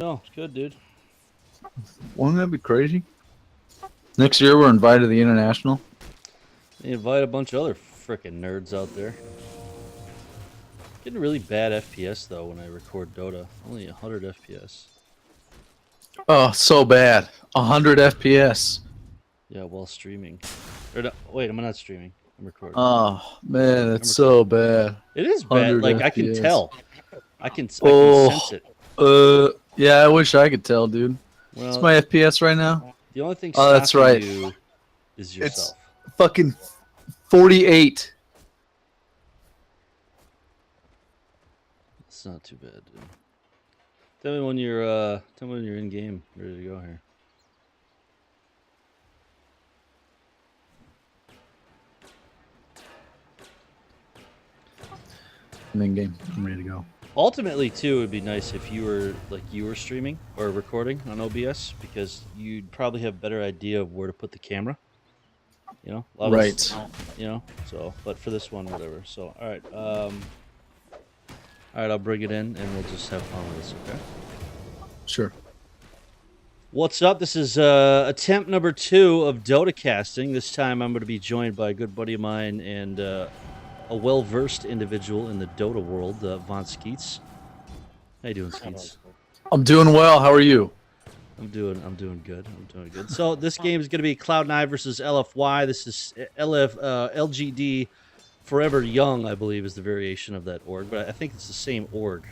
No, it's good, dude. Wouldn't that be crazy? Next year we're invited to the international. They invite a bunch of other frickin' nerds out there. Getting really bad FPS though when I record Dota. Only 100 FPS. Oh, so bad. 100 FPS. Yeah, while streaming. Or no, wait, I'm not streaming. I'm recording. Oh man, it's so bad. It is bad. 100 Like FPS. I can tell. I can Oh, sense it. Yeah, I wish I could tell, dude. What's Well, my FPS right now? the only thing Oh, that's stopping right. you is yourself. It's fucking 48. It's not too bad, dude. Tell me when you're in game, ready to go here. I'm in game. I'm ready to go. Ultimately, too, it would be nice if you were streaming or recording on OBS because you'd probably have a better idea of where to put the camera. You know, a lot of Right. us, you know. So, but for this one, whatever. So, all right, I'll bring it in and we'll just have fun with this. Okay. Sure. What's up? This is attempt number 2 of Dota casting. This time, I'm going to be joined by a good buddy of mine and a well-versed individual in the Dota world, Von Skeets. How you doing, Skeets? I'm doing well. How are you? I'm doing good. So this game is going to be Cloud9 versus LFY. This is LGD Forever Young, I believe, is the variation of that org, but I think it's the same org.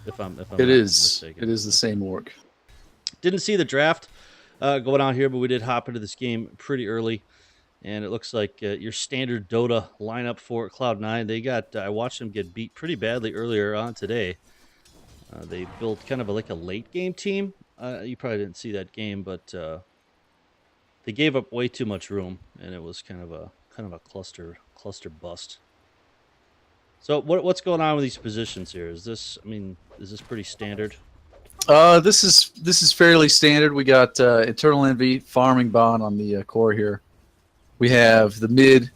If I'm not mistaken. It is the same org. Didn't see the draft going on here, but we did hop into this game pretty early, and it looks like your standard Dota lineup for Cloud9. They got I watched them get beat pretty badly earlier on today. They built kind of like a late game team. You probably didn't see that game, but they gave up way too much room, and it was kind of a cluster bust. So what's going on with these positions here? Is this pretty standard? This is fairly standard. We got Eternal Envy farming bot on the core here. We have the mid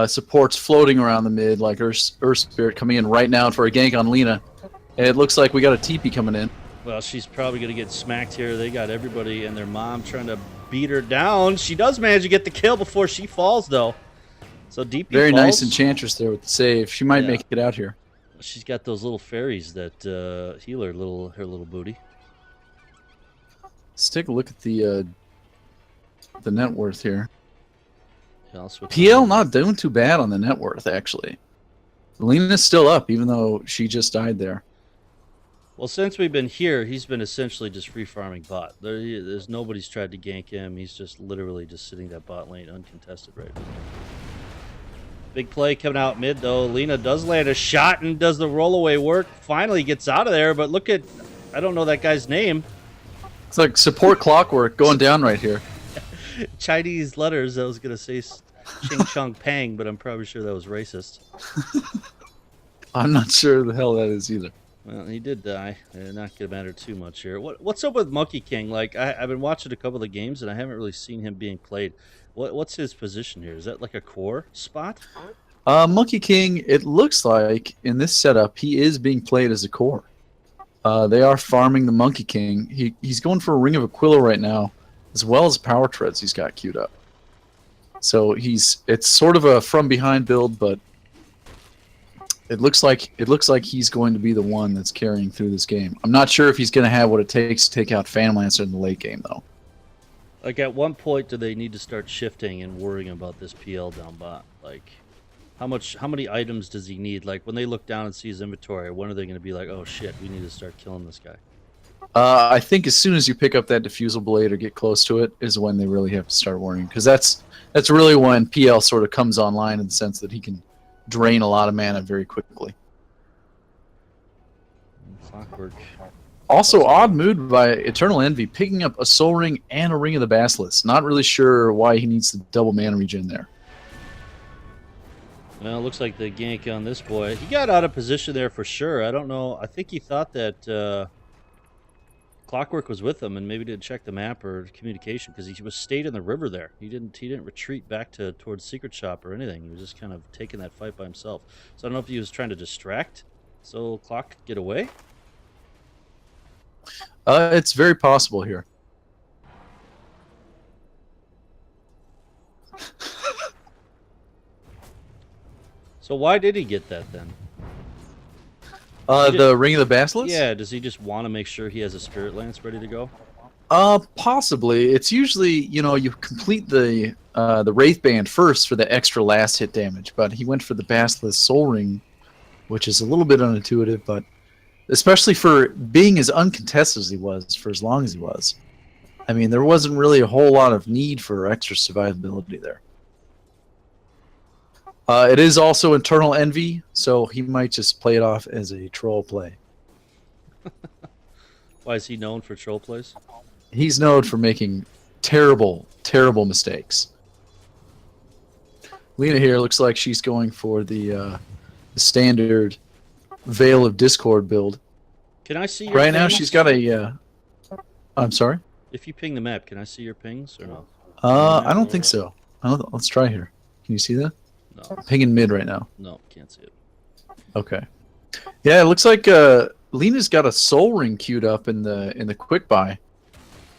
supports floating around the mid like Earth Spirit coming in right now for a gank on Lina. And it looks like we got a TP coming in. Well, she's probably going to get smacked here. They got everybody and their mom trying to beat her down. She does manage to get the kill before she falls, though. So DP Very falls. nice Enchantress there with the save. She might make it out here. She's got those little fairies that heal her little booty. Let's take a look at the net worth here. Yeah, PL not doing too bad on the net worth, actually. Lena's still up, even though she just died there. Well, since we've been here, he's been essentially just free farming bot. There's nobody's tried to gank him. He's just literally just sitting that bot lane uncontested right now. Big play coming out mid, though. Lina does land a shot and does the rollaway work. Finally gets out of there, but look at... I don't know that guy's name. It's like support clockwork going down right here. Chinese letters. I was going to say Ching Chong Pang, but I'm probably sure that was racist. I'm not sure the hell that is either. Well, he did die. Not going to matter too much here. What's up with Monkey King? Like, I've been watching a couple of the games, and I haven't really seen him being played. What's his position here? Is that like a core spot? Monkey King, it looks like in this setup, he is being played as a core. They are farming the Monkey King. He's going for a Ring of Aquila right now, as well as Power Treads he's got queued up. So it's sort of a from behind build, but it looks like he's going to be the one that's carrying through this game. I'm not sure if he's going to have what it takes to take out Phantom Lancer in the late game, though. Like, at one point do they need to start shifting and worrying about this PL down bot? Like, how many items does he need? Like, when they look down and see his inventory, when are they going to be like, oh shit, we need to start killing this guy? I think as soon as you pick up that diffusal blade or get close to it is when they really have to start worrying, because that's really when PL sort of comes online in the sense that he can drain a lot of mana very quickly. Clockwork. Also, odd move by Eternal Envy, picking up a Soul Ring and a Ring of the Basilisk. Not really sure why he needs the double mana regen there. Well, it looks like the gank on this boy. He got out of position there for sure. I don't know. I think he thought that Clockwork was with him and maybe didn't check the map or communication because he was stayed in the river there. He didn't retreat back towards Secret Shop or anything. He was just kind of taking that fight by himself. So I don't know if he was trying to distract so Clock could get away. It's very possible here. So why did he get that then? He The Ring of the Basilisk? Yeah, does he just want to make sure he has a Spirit Lance ready to go? Possibly. It's usually, you complete the Wraith Band first for the extra last hit damage, but he went for the Basilisk Soul Ring, which is a little bit unintuitive, but especially for being as uncontested as he was for as long as he was. I mean, there wasn't really a whole lot of need for extra survivability there. It is also Eternal Envy, so he might just play it off as a troll play. Why is he known for troll plays? He's known for making terrible, terrible mistakes. Lena here looks like she's going for the standard Veil of Discord build. Can I see your Right now pings? she's got a... I'm sorry? If you ping the map, can I see your pings or no? I don't think so. Let's try here. Can you see that? No. I'm pinging mid right now. No, can't see it. Okay. Yeah, it looks like Lena's got a soul ring queued up in the quick buy.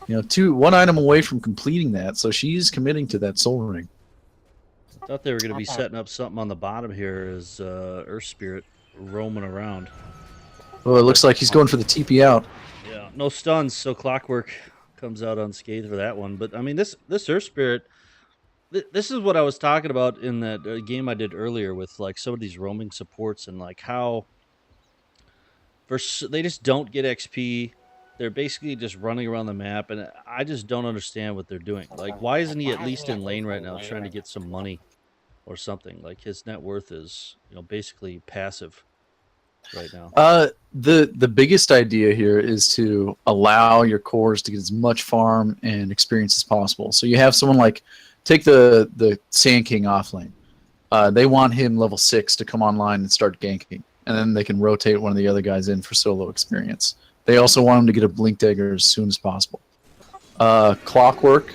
One item away from completing that, so she's committing to that soul ring. I thought they were going to be setting up something on the bottom here as Earth Spirit roaming around. Oh, it looks like he's going for the TP out. Yeah, no stuns, so Clockwork comes out unscathed for that one. But I mean, this Earth Spirit, this is what I was talking about in that game I did earlier with like some of these roaming supports and like how they just don't get XP. They're basically just running around the map, and I just don't understand what they're doing. Like, why isn't he at least in lane right now trying to get some money or something? Like, his net worth is, basically passive right now. The biggest idea here is to allow your cores to get as much farm and experience as possible. So you have someone like, take the Sand King off lane. They want him level 6 to come online and start ganking, and then they can rotate one of the other guys in for solo experience. They also want him to get a Blink Dagger as soon as possible. Clockwork,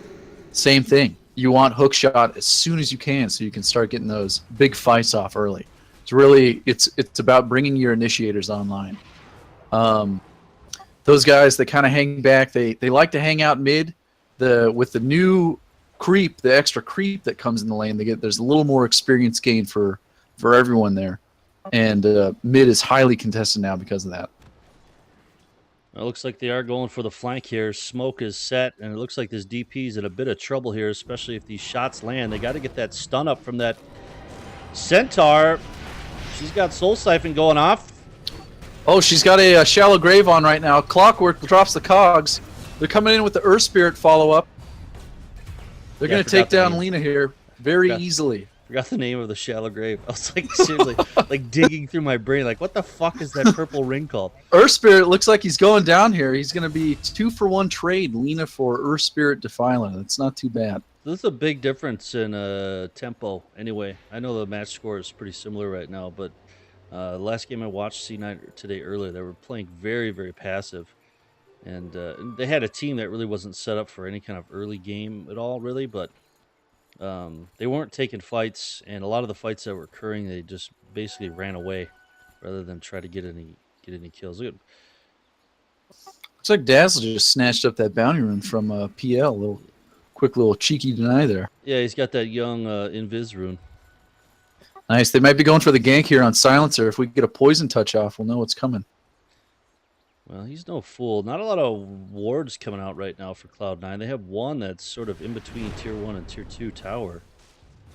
same thing. You want hook shot as soon as you can so you can start getting those big fights off early. It's about bringing your initiators online. Those guys, they kind of hang back. They like to hang out mid. With the new creep, the extra creep that comes in the lane, there's a little more experience gain for everyone there. And mid is highly contested now because of that. It looks like they are going for the flank here. Smoke is set, and it looks like this DP's in a bit of trouble here, especially if these shots land. They got to get that stun up from that Centaur. She's got Soul Siphon going off. Oh, she's got a Shallow Grave on right now. Clockwork drops the cogs. They're coming in with the Earth Spirit follow-up. They're going to take down Lena here very easily. Forgot the name of the Shallow Grave. I was like, seriously, like digging through my brain. Like, what the fuck is that purple ring called? Earth Spirit looks like he's going down here. He's going to be 2-for-1 trade. Lena for Earth Spirit Defiler. That's not too bad. This is a big difference in tempo. Anyway, I know the match score is pretty similar right now, but last game I watched C9 today earlier, they were playing very, very passive. And they had a team that really wasn't set up for any kind of early game at all, really, but they weren't taking fights, and a lot of the fights that were occurring, they just basically ran away rather than try to get any kills. Look Looks like Dazzle just snatched up that bounty rune from PL. Quick little cheeky deny there. Yeah, he's got that young Invis rune. Nice. They might be going for the gank here on Silencer. If we get a poison touch off, we'll know what's coming. Well, he's no fool. Not a lot of wards coming out right now for Cloud9. They have one that's sort of in between Tier 1 and Tier 2 tower.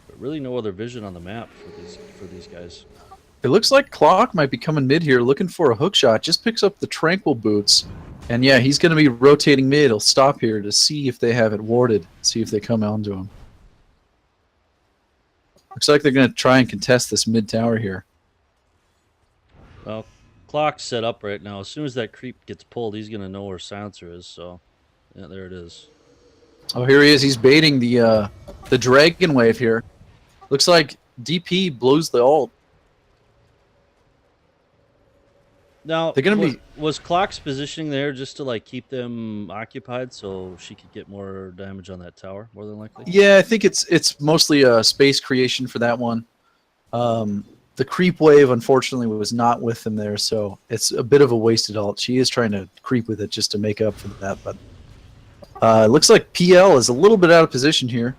But really no other vision on the map for these guys. It looks like Clock might be coming mid here, looking for a hook shot. Just picks up the Tranquil Boots. And yeah, he's going to be rotating mid. He'll stop here to see if they have it warded, see if they come onto him. Looks like they're going to try and contest this mid tower here. Well, Clock's set up right now. As soon as that creep gets pulled, he's going to know where Silencer is. So, yeah, there it is. Oh, here he is. He's baiting the Dragon Wave here. Looks like DP blows the ult. Now, they're gonna was Clock's positioning there just to like keep them occupied so she could get more damage on that tower, more than likely? Yeah, I think it's mostly a space creation for that one. The creep wave, unfortunately, was not with him there, so it's a bit of a wasted ult. She is trying to creep with it just to make up for that, but it looks like PL is a little bit out of position here.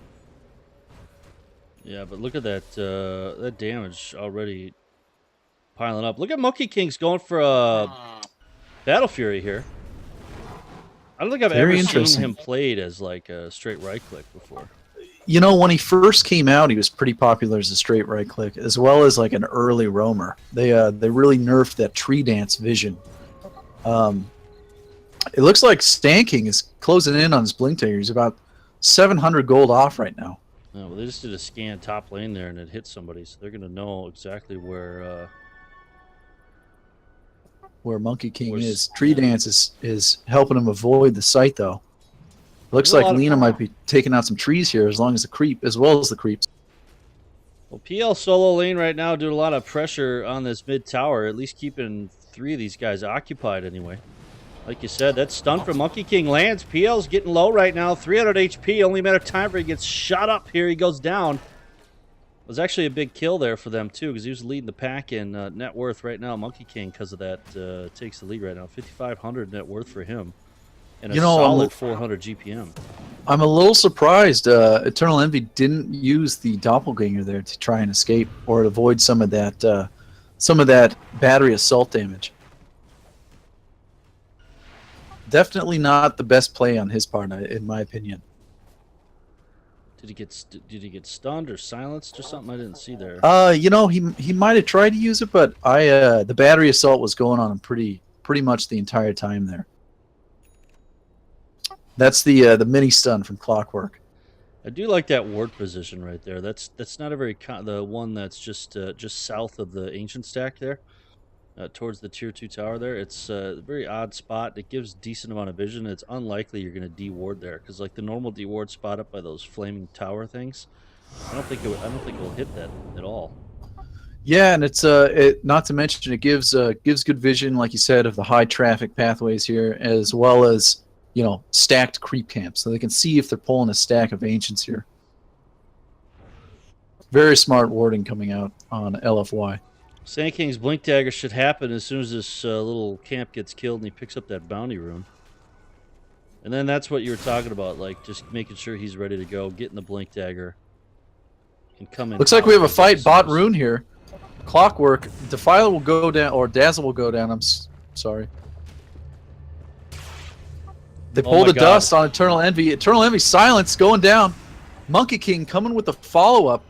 Yeah, but look at that that damage already piling up. Look at Monkey King's going for a Battle Fury here. I don't think I've Very ever seen interesting. him played as like a straight right click before. You know, when he first came out, he was pretty popular as a straight right click, as well as like an early roamer. They really nerfed that tree dance vision. It looks like Stanking is closing in on his Blink Dagger. He's about 700 gold off right now. No, well, they just did a scan top lane there and it hit somebody, so they're gonna know exactly where. Where Monkey King Where's- is. Tree Dance is helping him avoid the site, though. Looks There's a like lot of- Lena might be taking out some trees here, as long as the creep, as well as the creeps. Well, PL solo lane right now doing a lot of pressure on this mid tower, at least keeping 3 of these guys occupied anyway. Like you said, that stun from Monkey King lands. PL's getting low right now, 300 HP. Only a matter of time for he gets shot up here. He goes down. It was actually a big kill there for them too, because he was leading the pack in net worth right now. Monkey King, because of that, takes the lead right now. 5,500 net worth for him, and a solid 400 GPM. I'm a little surprised Eternal Envy didn't use the Doppelganger there to try and escape or avoid some of that battery assault damage. Definitely not the best play on his part, in my opinion. Did he get stunned or silenced or something? I didn't see there. You know, he might have tried to use it, but the battery assault was going on him pretty much the entire time there. That's the mini stun from Clockwork. I do like that ward position right there. That's not a very the one that's just south of the ancient stack there, towards the tier 2 tower there. It's a very odd spot. It gives decent amount of vision. It's unlikely you're going to deward there, because like the normal deward spot up by those flaming tower things, I don't think it will hit that at all. Yeah, and it's not to mention it gives good vision, like you said, of the high traffic pathways here, as well as, you know, stacked creep camps, so they can see if they're pulling a stack of ancients here. Very smart warding coming out on LFY. Sand King's Blink Dagger should happen as soon as this little camp gets killed and he picks up that bounty rune. And then that's what you were talking about, like just making sure he's ready to go, getting the Blink Dagger, and come in. Looks like we have a fight bot rune here. Clockwork, Defiler will go down, or Dazzle will go down. Sorry. They Oh pulled my the God. dust on Eternal Envy. Eternal Envy silence going down. Monkey King coming with the follow-up.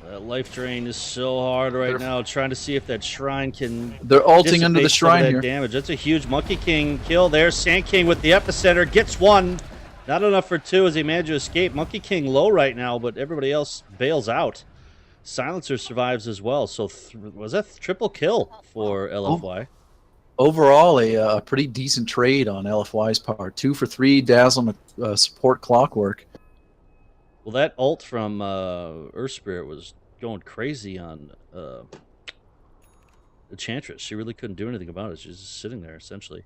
That life drain is so hard right They're- now, trying to see if that shrine can They're ulting under the dissipate some of shrine that here. damage. That's a huge Monkey King kill there. Sand King with the epicenter gets one. Not enough for 2 as he managed to escape. Monkey King low right now, but everybody else bails out. Silencer survives as well. So was that triple kill for LFY? Overall, a pretty decent trade on LFY's part. 2 for 3, Dazzle and support Clockwork. Well, that ult from Earth Spirit was going crazy on the Enchantress. She really couldn't do anything about it. She was just sitting there, essentially,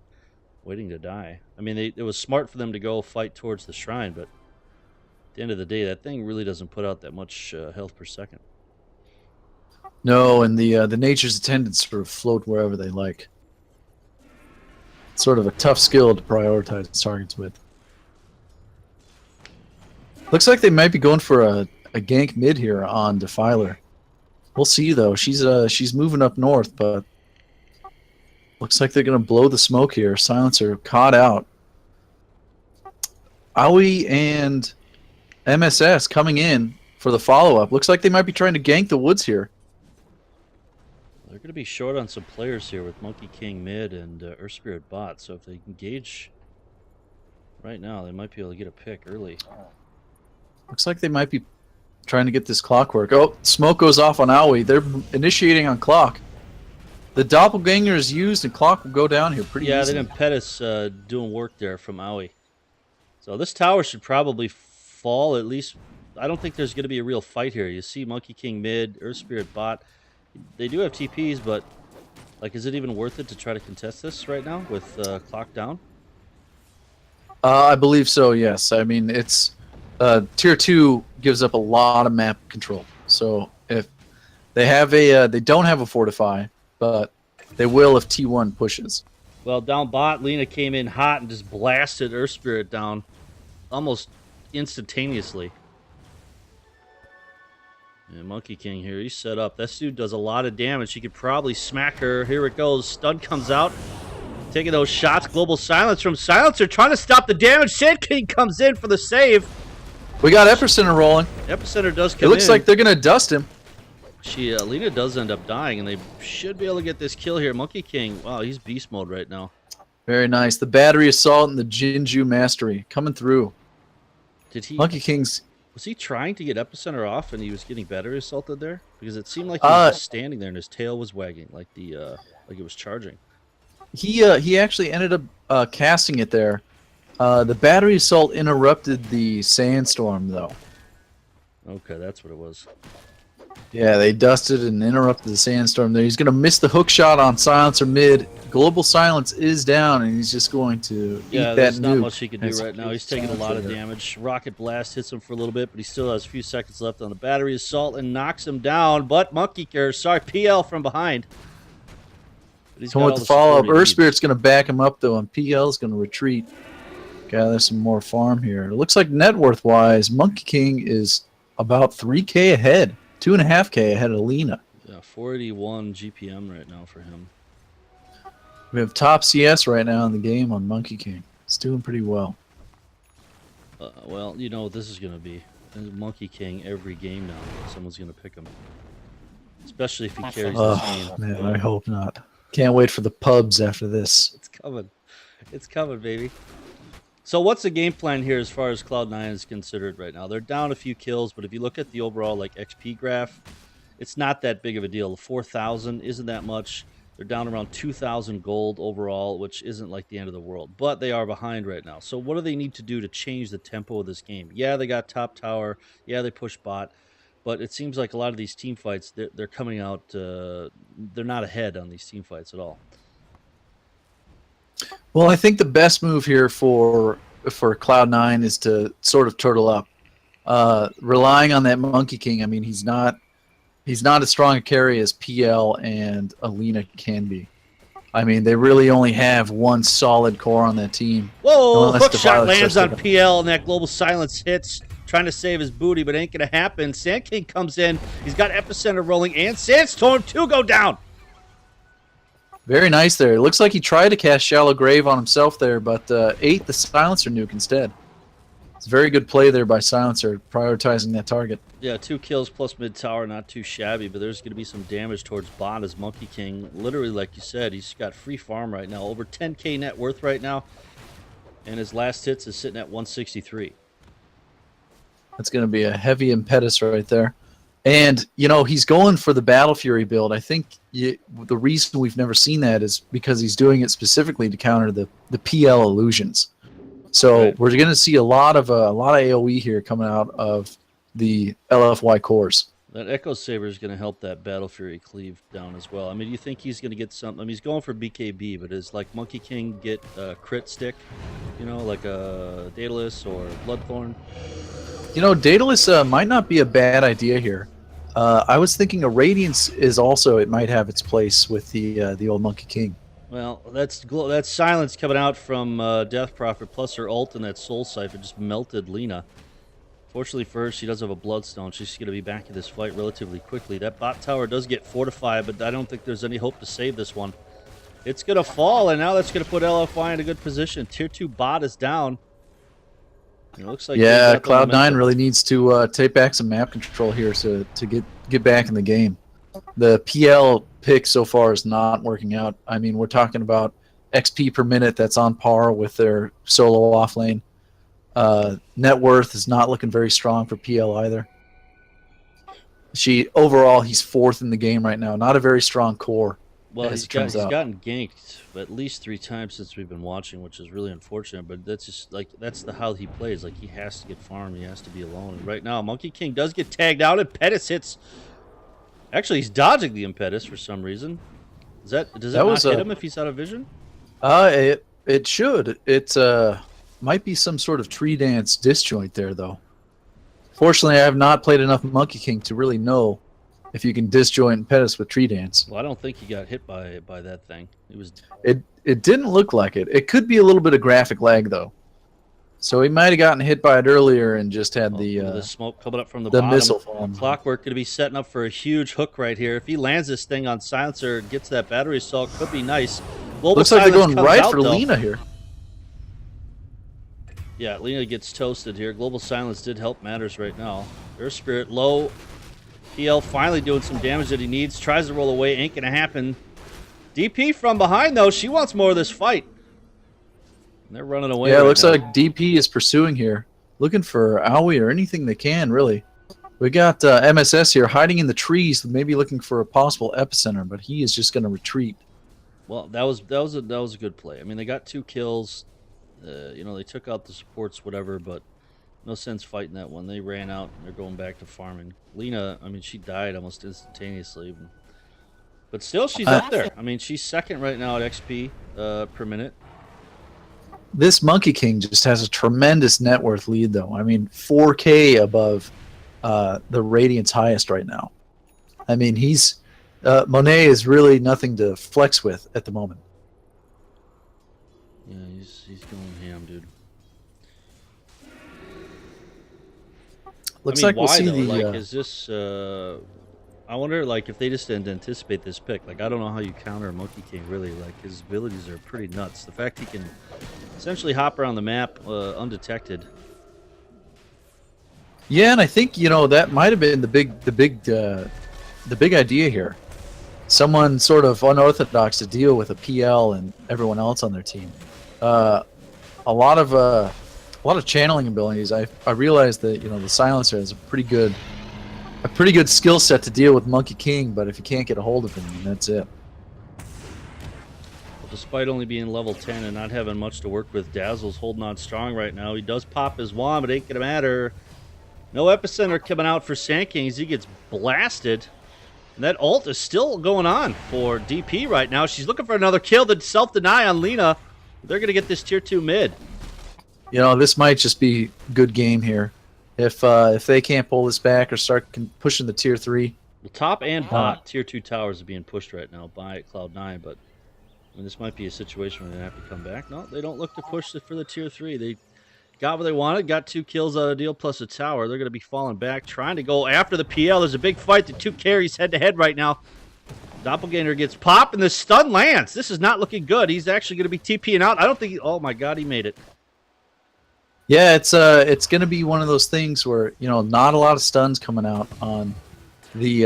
waiting to die. I mean, it was smart for them to go fight towards the shrine, but at the end of the day, that thing really doesn't put out that much health per second. No, and the Nature's Attendants sort of float wherever they like. It's sort of a tough skill to prioritize targets with. Looks like they might be going for a gank mid here on Defiler. We'll see though. She's moving up north, but looks like they're gonna blow the smoke here. Silencer caught out. Aoi and MSS coming in for the follow-up. Looks like they might be trying to gank the woods here. They're going to be short on some players here with Monkey King mid and Earth Spirit bot, so if they engage right now, they might be able to get a pick early. Looks like they might be trying to get this Clockwork. Oh, smoke goes off on Aoi. They're initiating on Clock. The Doppelganger is used, and Clock will go down here pretty Yeah, easily. then Pettis doing work there from Aoi. So this tower should probably fall at least. I don't think there's going to be a real fight here. You see Monkey King mid, Earth Spirit bot. They do have TPs, but like, is it even worth it to try to contest this right now with Clock down? I believe so, yes. I mean, it's Tier 2 gives up a lot of map control. So if They have a they don't have a fortify, but they will if T1 pushes. Well, down bot, Lena came in hot and just blasted Earth Spirit down almost instantaneously. And Monkey King here, he's set up. This dude does a lot of damage. He could probably smack her. Here it goes. Stun comes out. Taking those shots. Global Silence from Silencer. Trying to stop the damage. Sand King comes in for the save. We got Epicenter rolling. Epicenter does come in. It looks like they're going to dust him. Lena does end up dying, and they should be able to get this kill here. Monkey King, wow, he's beast mode right now. Very nice. The Battery Assault and the Jinju Mastery coming through. Monkey King's... Was he trying to get Epicenter off and he was getting battery assaulted there? Because it seemed like he was just standing there and his tail was wagging like like it was charging. He actually ended up casting it there. The battery assault interrupted the sandstorm though. Okay, that's what it was. Yeah, they dusted and interrupted the sandstorm there. He's going to miss the hook shot on Silencer mid. Global Silence is down, and he's just going to eat that there's not nuke. much he can do right now. He's taking a lot of damage. Rocket Blast hits him for a little bit, but he still has a few seconds left on the battery assault and knocks him down. But PL from behind. So with the follow-up, Earth Spirit's going to back him up, though, and PL's going to retreat. Gather some more farm here. It looks like net worth-wise, Monkey King is about 3K ahead. 2.5K ahead of Lena. Yeah, 481 GPM right now for him. We have top CS right now in the game on Monkey King. It's doing pretty well. Well, you know what this is going to be. Monkey King every game now. Someone's going to pick him. Especially if he carries this game. Man, I hope not. Can't wait for the pubs after this. It's coming. It's coming, baby. So what's the game plan here as far as Cloud9 is considered right now? They're down a few kills, but if you look at the overall XP graph, it's not that big of a deal. 4,000 isn't that much. They're down around 2,000 gold overall, which isn't like the end of the world. But they are behind right now. So what do they need to do to change the tempo of this game? Yeah, they got top tower. Yeah, they push bot. But it seems like a lot of these team fights, they're coming out, they're not ahead on these team fights at all. Well, I think the best move here for Cloud9 is to sort of turtle up. Relying on that Monkey King, I mean, he's not as strong a carry as PL and Alina can be. I mean, they really only have one solid core on that team. Whoa, hook shot lands on PL and that Global Silence hits, trying to save his booty, but it ain't going to happen. Sand King comes in. He's got Epicenter rolling and Sandstorm 2 go down. Very nice there. It looks like he tried to cast Shallow Grave on himself there, but ate the Silencer nuke instead. It's a very good play there by Silencer, prioritizing that target. Yeah, 2 kills plus mid tower, not too shabby, but there's going to be some damage towards bot as Monkey King. Literally, like you said, he's got free farm right now, over 10K net worth right now, and his last hits is sitting at 163. That's going to be a heavy impetus right there. And, you know, he's going for the Battle Fury build. I think the reason we've never seen that is because he's doing it specifically to counter the PL illusions. So right. We're going to see a lot of AoE here coming out of the LFY cores. That Echo Saber is going to help that Battle Fury cleave down as well. I mean, you think he's going to get something? I mean, he's going for BKB, but is like Monkey King get a crit stick? You know, like a Daedalus or Bloodthorn? You know, Daedalus might not be a bad idea here. I was thinking a Radiance is also, it might have its place with the old Monkey King. Well, that's Silence coming out from Death Prophet plus her ult and that Soul Cypher just melted Lena. Fortunately for her, she does have a Bloodstone. She's going to be back in this fight relatively quickly. That bot tower does get fortified, but I don't think there's any hope to save this one. It's going to fall, and now that's going to put LFY in a good position. Tier 2 bot is down. It looks like Cloud9 really needs to take back some map control here to get back in the game. The PL pick so far is not working out. I mean, we're talking about XP per minute that's on par with their solo offlane. Net worth is not looking very strong for PL either. Overall, he's 4th in the game right now. Not a very strong core. Well, he's gotten ganked at least 3 times since we've been watching, which is really unfortunate. But that's just that's how he plays. Like, he has to get farmed. He has to be alone. And right now, Monkey King does get tagged out. Impetus hits. Actually, he's dodging the Impetus for some reason. Does it not hit him if he's out of vision? It should. It might be some sort of tree dance disjoint there, though. Fortunately, I have not played enough Monkey King to really know if you can disjoint and Pettis with Tree Dance. Well, I don't think he got hit by that thing. It was. It didn't look like it. It could be a little bit of graphic lag though. So he might have gotten hit by it earlier and just had the smoke coming up from the the bottom. missile falling. Clockwork going to be setting up for a huge hook right here. If he lands this thing on Silencer and gets that battery assault, could be nice. Global Looks like they're Silence going comes right out, for though. Lena here. Yeah, Lena gets toasted here. Global Silence did help matters right now. Earth Spirit low. PL finally doing some damage that he needs. Tries to roll away. Ain't going to happen. DP from behind, though. She wants more of this fight. And they're running away. Yeah, it right looks now. like DP is pursuing here. Looking for Aoi or anything they can, really. We got MSS here hiding in the trees, maybe looking for a possible epicenter, but he is just going to retreat. Well, that was a good play. I mean, they got 2 kills. You know, they took out the supports, whatever, but no sense fighting that one. They ran out, and they're going back to farming. Lena, I mean, she died almost instantaneously. But still, she's up there. I mean, she's second right now at XP per minute. This Monkey King just has a tremendous net worth lead, though. I mean, 4K above the Radiant's highest right now. I mean, he's Monet is really nothing to flex with at the moment. Yeah, he's going ham, dude. Looks I mean, like we'll why, see though? the. Like, is this? I wonder, like, if they just didn't anticipate this pick. Like, I don't know how you counter Monkey King, really. Like, his abilities are pretty nuts. The fact he can essentially hop around the map undetected. Yeah, and I think that might have been the big idea here. Someone sort of unorthodox to deal with a PL and everyone else on their team. A lot of channeling abilities. I realized that the Silencer has a pretty good skill set to deal with Monkey King, but if you can't get a hold of him, then that's it. Well, despite only being level 10 and not having much to work with, Dazzle's holding on strong right now. He does pop his wand, but it ain't gonna matter. No epicenter coming out for Sand King as he gets blasted. And that ult is still going on for DP right now. She's looking for another kill. The self-deny on Lena. They're going to get this tier 2 mid. This might just be good game here. If they can't pull this back or start pushing the tier 3. Well, top and bot tier 2 towers are being pushed right now by Cloud9, but I mean, this might be a situation where they have to come back. No, they don't look to push it for the tier 3. They got what they wanted, got 2 kills out of the deal plus a tower. They're going to be falling back, trying to go after the PL. There's a big fight. The 2 carries head-to-head right now. Doppelganger gets popped, and the stun lands. This is not looking good. He's actually going to be TPing out. I don't think oh, my God, he made it. Yeah, it's going to be one of those things where, not a lot of stuns coming out on the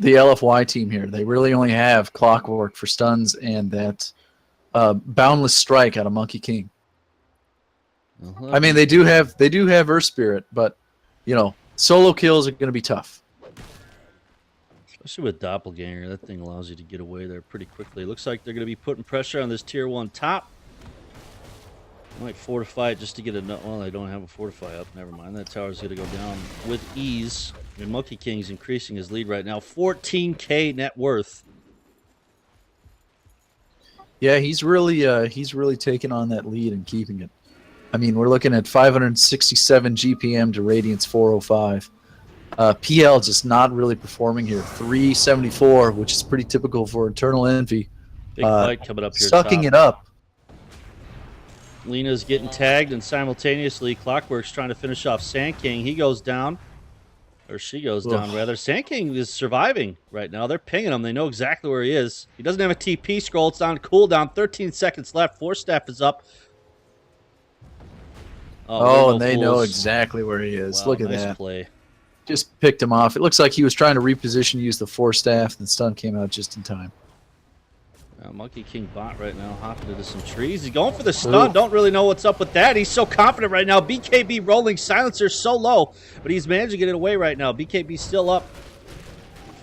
LFY team here. They really only have Clockwork for stuns and that Boundless Strike out of Monkey King. I mean, they do have Earth Spirit, but solo kills are going to be tough. Especially with Doppelganger, that thing allows you to get away there pretty quickly. Looks like they're going to be putting pressure on this tier 1 top. Might fortify it just to get a nut. Well, they don't have a fortify up. Never mind. That tower's going to go down with ease. And Monkey King's increasing his lead right now. 14K net worth. Yeah, he's really taking on that lead and keeping it. I mean, we're looking at 567 GPM to Radiant's 405. PL just not really performing here. 374, which is pretty typical for Eternal Envy. Big fight coming up here. Sucking top. it up. Lena's getting tagged, and simultaneously Clockwork's trying to finish off Sand King. He goes down. Or she goes down, rather. Sand King is surviving right now. They're pinging him. They know exactly where he is. He doesn't have a TP scroll. It's on cooldown. 13 seconds left. Force Staff is up. Oh, and they know exactly where he is. Wow, Look at nice that. Play. Just picked him off. It looks like he was trying to reposition, use the Force Staff, and the stun came out just in time. Monkey King bot right now, hopping into some trees. He's going for the stun. Don't really know what's up with that. He's so confident right now. BKB rolling. Silencer so low, but he's managed to get it away right now. BKB still up.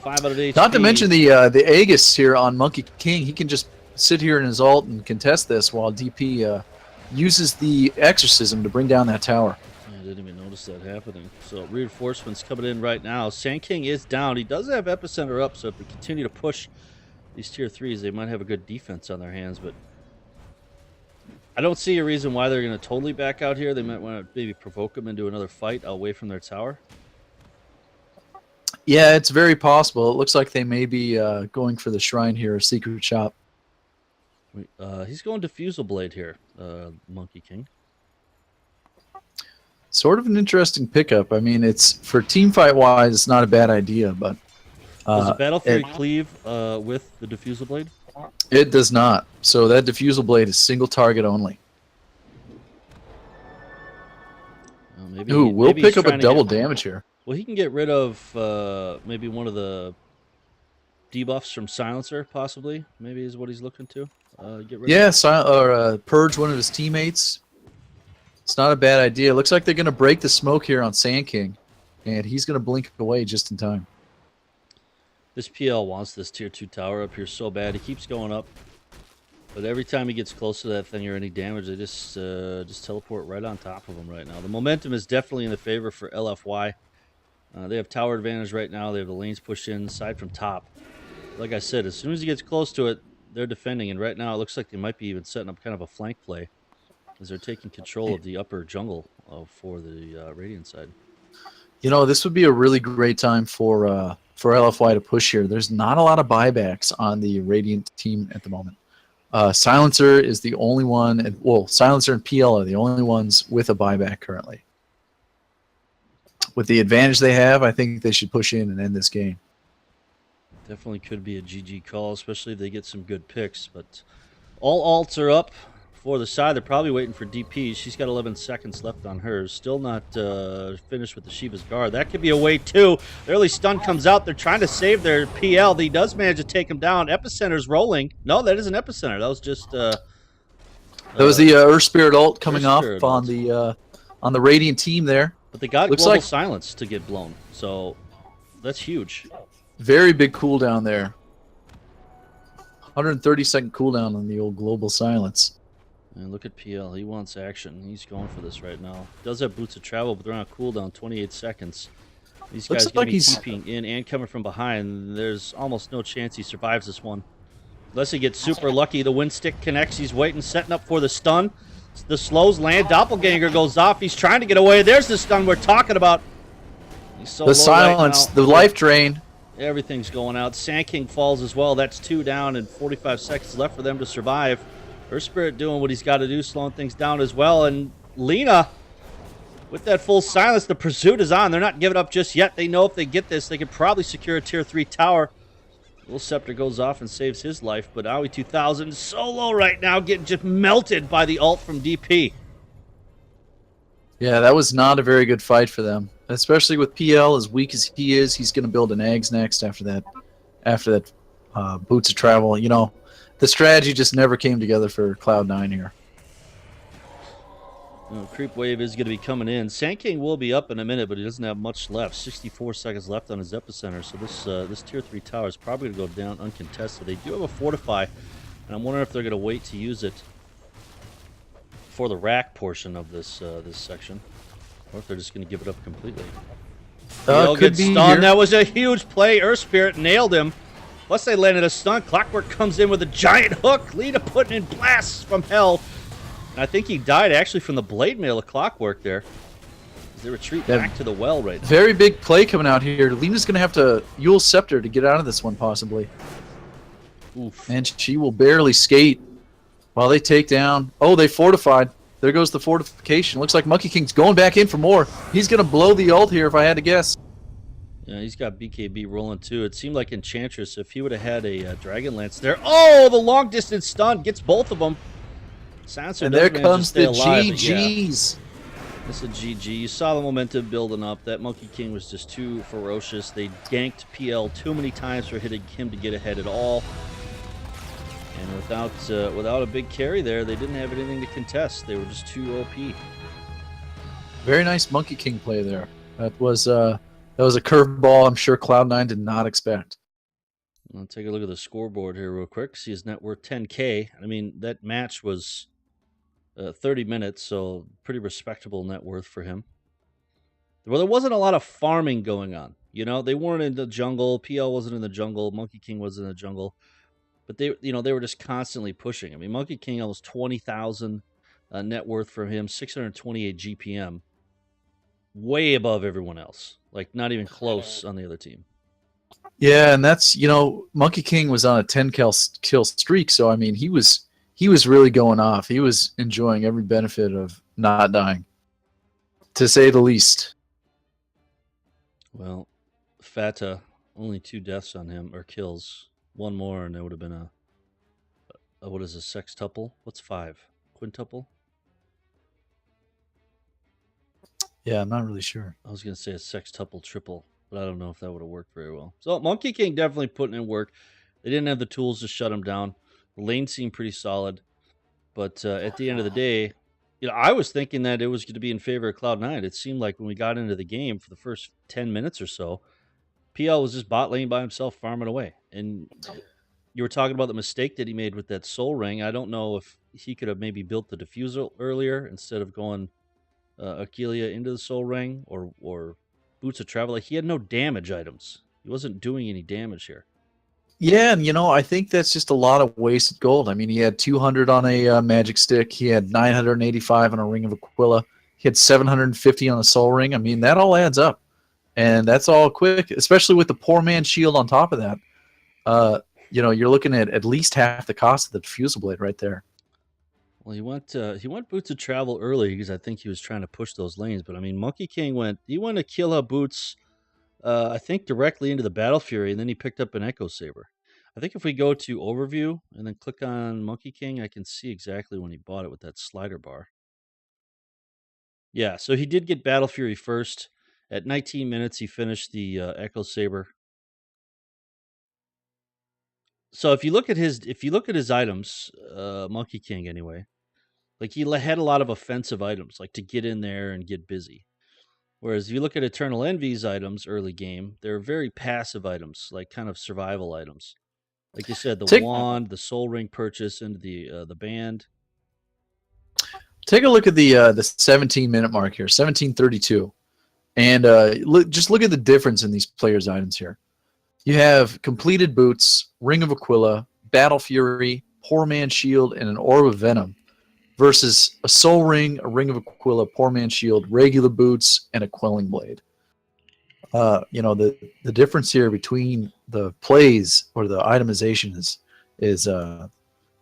5 out of 8. Not to mention the Aegis here on Monkey King. He can just sit here in his ult and contest this while DP uses the Exorcism to bring down that tower. I didn't even notice that happening. So reinforcements coming in right now. Sand King is down. He does have Epicenter up, so if they continue to push these tier 3s, they might have a good defense on their hands, but I don't see a reason why they're going to totally back out here. They might want to maybe provoke them into another fight away from their tower. Yeah, it's very possible. It looks like they may be going for the shrine here, secret shop. He's going Diffusal Blade here, Monkey King. Sort of an interesting pickup. I mean, it's for team fight wise, it's not a bad idea, but Does the Battle Fury it, cleave with the Diffusal Blade? it does not. So that diffusal blade is single target only. Maybe Ooh, we'll maybe he's pick up a trying to double get- damage here. Well, he can get rid of maybe one of the debuffs from Silencer, possibly. Maybe is what he's looking to get rid Yeah, of. purge one of his teammates. It's not a bad idea. Looks like they're going to break the smoke here on Sand King, and he's going to blink away just in time. This PL wants this tier 2 tower up here so bad. He keeps going up. But every time he gets close to that thing or any damage, they just teleport right on top of him right now. The momentum is definitely in the favor for LFY. They have tower advantage right now. They have the lanes pushed in, side from top. Like I said, as soon as he gets close to it, they're defending. And right now, it looks like they might be even setting up kind of a flank play as they're taking control of the upper jungle for the Radiant side. You know, this would be a really great time for LFY to push here. There's not a lot of buybacks on the Radiant team at the moment. Silencer is the only one, and well, Silencer and PL are the only ones with a buyback currently. With the advantage they have, I think they should push in and end this game. Definitely could be a GG call, especially if they get some good picks. But all alts are up for the side. They're probably waiting for DP. She's got 11 seconds left on hers. Still not finished with the Shiva's Guard. That could be a way, too. The early stun comes out. They're trying to save their PL. He does manage to take him down. Epicenter's rolling. No, that isn't Epicenter. That was just... that was the Earth Spirit ult coming off Spirit on the Radiant team there. But they got Looks Global like- Silence to get blown. So that's huge. Very big cooldown there. 130-second cooldown on the old Global Silence. And look at PL. He wants action. He's going for this right now. Does have Boots of Travel, but they're on a cooldown, 28 seconds. These Looks guys going like to be he's- keeping in and coming from behind. There's almost no chance he survives this one. Unless he gets super lucky. The wind stick connects. He's waiting, setting up for the stun. The slows land. Doppelganger goes off. He's trying to get away. There's the stun we're talking about. He's so The low silence, right the now. life drain. Everything's going out. Sand King falls as well. That's 2 down and 45 seconds left for them to survive. Earth Spirit doing what he's got to do, slowing things down as well. And Lina, with that full silence, the pursuit is on. They're not giving up just yet. They know if they get this, they could probably secure a tier 3 tower. Little Scepter goes off and saves his life, but Aoi 2000 is so low right now, getting just melted by the ult from DP. Yeah, that was not a very good fight for them. Especially with PL, as weak as he is, he's going to build an Ags next after that Boots of Travel. You know, the strategy just never came together for Cloud9 here. Creep Wave is going to be coming in. Sand King will be up in a minute, but he doesn't have much left. 64 seconds left on his Epicenter, so this tier 3 tower is probably going to go down uncontested. They do have a Fortify, and I'm wondering if they're going to wait to use it for the rack portion of this section, or if they're just going to give it up completely. He'll Could get be stunned. here. That was a huge play. Earth Spirit nailed him. Plus, they landed a stun. Clockwork comes in with a giant hook. Lina putting in blasts from hell. And I think he died actually from the blade mail of Clockwork there. As they retreat Yeah. back to the well right now. Very big play coming out here. Lena's going to have to Yule Scepter to get out of this one, possibly. Oof. And she will barely skate while they take down. Oh, they fortified. There goes the fortification. Looks like Monkey King's going back in for more. He's going to blow the ult here if I had to guess. Yeah, he's got BKB rolling too. It seemed like Enchantress, if he would have had a Dragon Lance there. Oh, the long distance stun gets both of them. Silencer And does there manage to comes stay the alive, but yeah. GGs. It's a GG. You saw the momentum building up. That Monkey King was just too ferocious. They ganked PL too many times for hitting him to get ahead at all. And without a big carry there, they didn't have anything to contest. They were just too OP. Very nice Monkey King play there. That was a curveball I'm sure Cloud9 did not expect. I'll take a look at the scoreboard here real quick. See his net worth 10K. I mean, that match was 30 minutes, so pretty respectable net worth for him. Well, there wasn't a lot of farming going on. You know, they weren't in the jungle. PL wasn't in the jungle. Monkey King wasn't in the jungle. But they were just constantly pushing. I mean, Monkey King almost 20,000 net worth for him, 628 GPM. Way above everyone else. Like, not even close on the other team. Yeah, and that's Monkey King was on a 10 kill streak, so I mean he was really going off. He was enjoying every benefit of not dying, to say the least. Well, Fata, only 2 deaths on him, or kills. One more, and it would have been what is a sextuple? What's 5? Quintuple? Yeah, I'm not really sure. I was going to say a sextuple triple, but I don't know if that would have worked very well. So Monkey King definitely putting in work. They didn't have the tools to shut him down. The lane seemed pretty solid, but at the end of the day, I was thinking that it was going to be in favor of Cloud9. It seemed like when we got into the game for the first 10 minutes or so, PL was just bot lane by himself farming away. And you were talking about the mistake that he made with that soul ring. I don't know if he could have maybe built the diffusal earlier instead of going Akelia into the soul ring or boots of travel. Like, he had no damage items. He wasn't doing any damage here. Yeah, and I think that's just a lot of wasted gold. I mean, he had 200 on a magic stick. He had 985 on a ring of Aquila. He had 750 on a soul ring. I mean, that all adds up, and that's all quick, especially with the poor man shield on top of that. You're looking at least half the cost of the diffusal blade right there. Well, he went boots of travel early because I think he was trying to push those lanes. But I mean, Monkey King went Aquila boots, I think directly into the Battle Fury, and then he picked up an Echo Saber. I think if we go to overview and then click on Monkey King, I can see exactly when he bought it with that slider bar. Yeah, so he did get Battle Fury first. At 19 minutes, he finished the Echo Saber. So if you look at his items, Monkey King anyway, like he had a lot of offensive items, like to get in there and get busy. Whereas if you look at Eternal Envy's items early game, they're very passive items, like kind of survival items. Like you said, the Take wand, the soul ring purchase, and the band. take a look at the 17-minute mark here, 17:32, and just look at the difference in these players' items here. You have completed boots, Ring of Aquila, Battle Fury, Poor Man Shield, and an Orb of Venom, versus a Soul Ring, a Ring of Aquila, Poor Man Shield, regular boots, and a Quelling Blade. The difference here between the plays or the itemization is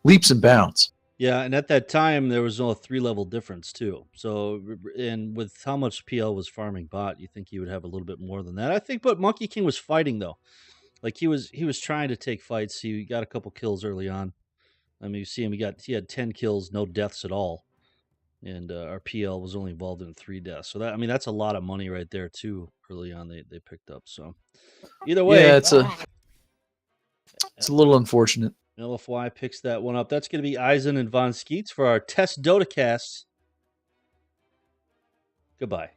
leaps and bounds. Yeah, and at that time there was no 3-level difference too. So, and with how much PL was farming bot, you think he would have a little bit more than that. I think, but Monkey King was fighting though. Like he was trying to take fights. He got a couple kills early on. I mean, you see him. He had 10 kills, no deaths at all, and our PL was only involved in 3 deaths. So that's a lot of money right there too. Early on, they picked up. So either Yeah, way, it's a little unfortunate. LFY picks that one up. That's going to be Eisen and Von Skeets for our Test Dota cast. Goodbye.